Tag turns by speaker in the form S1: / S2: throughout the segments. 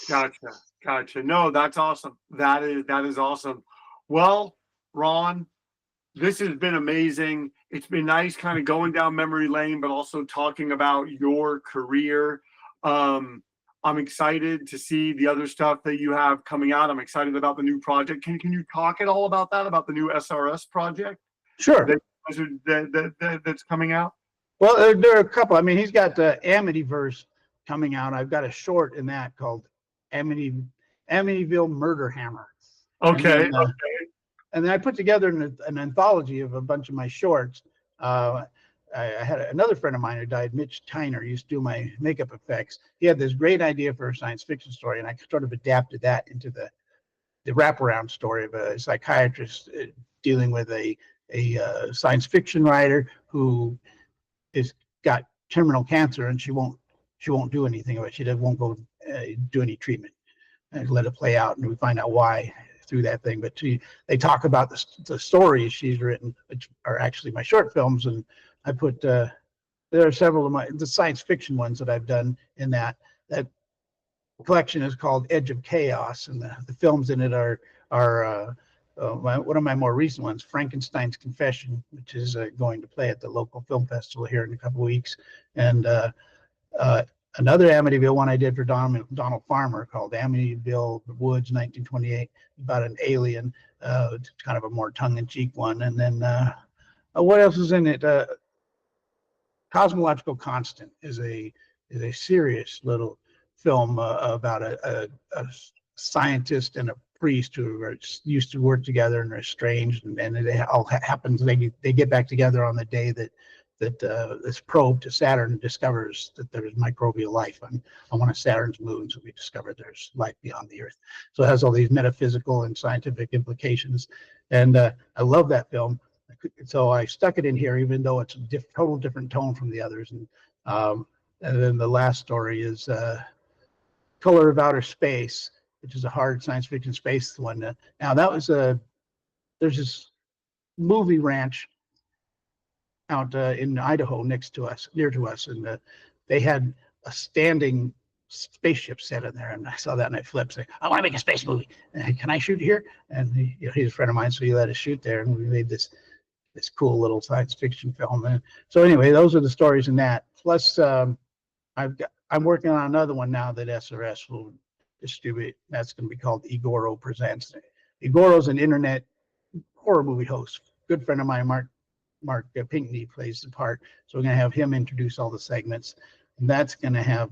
S1: Gotcha. No, that's awesome. That is awesome. Well, Ron, this has been amazing. It's been nice kind of going down memory lane, but also talking about your career. I'm excited to see the other stuff that you have coming out. I'm excited about the new project. Can you talk at all about that, about the new SRS project
S2: Sure.
S1: that's coming out?
S2: Well, there are a couple. I mean, he's got Amityverse coming out. I've got a short in that called Amityville Murder Hammer.
S1: Okay.
S2: And then I put together an anthology of a bunch of my shorts. I had another friend of mine who died, Mitch Tyner, used to do my makeup effects. He had this great idea for a science fiction story, and I sort of adapted that into the wraparound story of a psychiatrist dealing with a science fiction writer who is got terminal cancer, and she won't do anything about it. She won't go do any treatment and let it play out, and we find out why through that thing. But they talk about the stories she's written, which are actually my short films, and I put there are several of the science fiction ones that I've done in that collection is called Edge of Chaos, and the films in it are one of my more recent ones, Frankenstein's Confession, which is going to play at the local film festival here in a couple of weeks, and another Amityville one I did for Donald Farmer called Amityville Woods 1928, about an alien. It's kind of a more tongue-in-cheek one. And then what else is in it? Cosmological Constant is a serious little film about a scientist and a priest who are used to work together and are estranged, and it all happens. They get back together on the day that this probe to Saturn discovers that there's microbial life on one of Saturn's moons, and we discovered there's life beyond the Earth. So it has all these metaphysical and scientific implications, and I love that film. So I stuck it in here, even though it's a total different tone from the others. And then the last story is Color of Outer Space, which is a hard science fiction space one. Now that was there's this movie ranch out in Idaho near to us, and they had a standing spaceship set in there, and I saw that and I flipped, saying, I want to make a space movie. Can I shoot here? And he's a friend of mine, so he let us shoot there, and we made this cool little science fiction film. And so anyway, those are the stories in that. Plus, I'm working on another one now that SRS will distribute. That's going to be called Igoro Presents. Igoro's an internet horror movie host. Good friend of mine, Mark Pinckney plays the part. So we're going to have him introduce all the segments. And that's going to have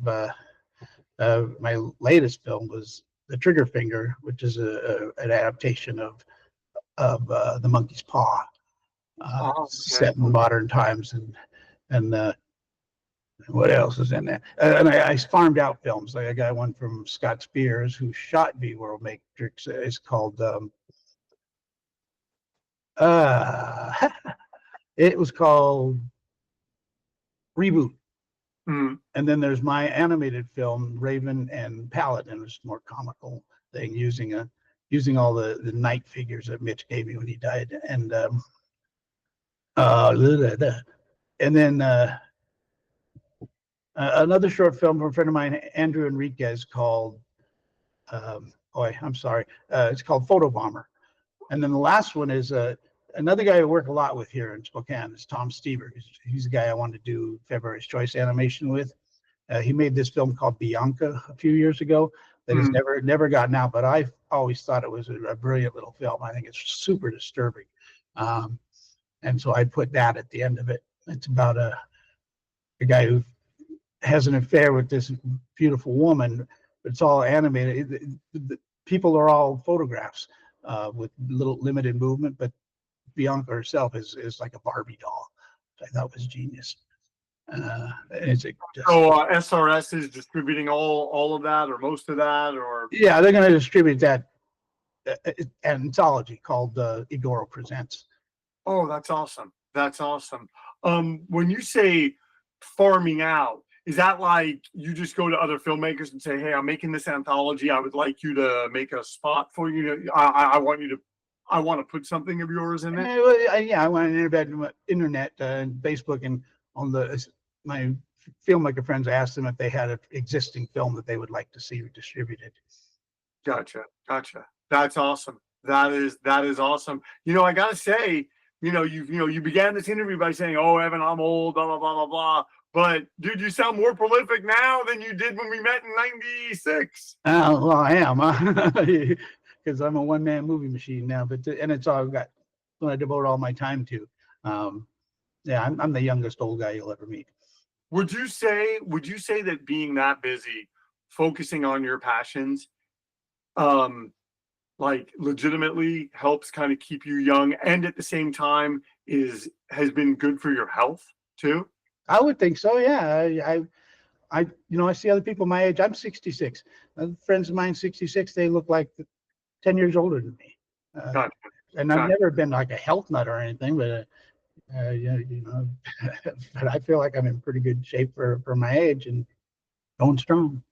S2: my latest film was The Trigger Finger, which is an adaptation of The Monkey's Paw, set in modern times. And what else is in there? And I farmed out films. Like I got one from Scott Spears, who shot V World Matrix. It's called it was called Reboot. And then there's my animated film, Raven and Paladin, which is a more comical thing, using all the night figures that Mitch gave me when he died. And then another short film from a friend of mine, Andrew Enriquez, called it's called Photo Bomber. And then the last one is another guy I work a lot with here in Spokane is Tom Stever. He's the guy I wanted to do February's Choice animation with. He made this film called Bianca a few years ago that has never gotten out, but I always thought it was a brilliant little film. I think it's super disturbing. And so I put that at the end of it. It's about a guy who has an affair with this beautiful woman, but it's all animated. The people are all photographs with little limited movement, but Bianca herself is like a Barbie doll, which I thought was genius. So
S1: SRS is distributing all of that, or most of that, or
S2: yeah, they're going to distribute that anthology called Igoro Presents.
S1: Oh, that's awesome. That's awesome. When you say farming out, is that like you just go to other filmmakers and say, hey, I'm making this anthology. I would like you to make a spot for you. I want to put something of yours in it.
S2: Yeah, I want an internet and Facebook and on my filmmaker friends, I asked them if they had an existing film that they would like to see distributed.
S1: Gotcha. That's awesome. That is awesome. I gotta say, you began this interview by saying, "Oh, Evan, I'm old, blah blah blah blah blah." But dude, you sound more prolific now than you did when we met in '96.
S2: Well, I am, because I'm a one-man movie machine now. But and it's all got what I devote all my time to. Yeah, I'm the youngest old guy you'll ever meet.
S1: Would you say that being that busy, focusing on your passions, like legitimately helps kind of keep you young, and at the same time has been good for your health too?
S2: I would think so. Yeah, I see other people my age. I'm 66. Friends of mine 66. They look like 10 years older than me.
S1: Gotcha.
S2: And I've never been like a health nut or anything, but but I feel like I'm in pretty good shape for my age and going strong.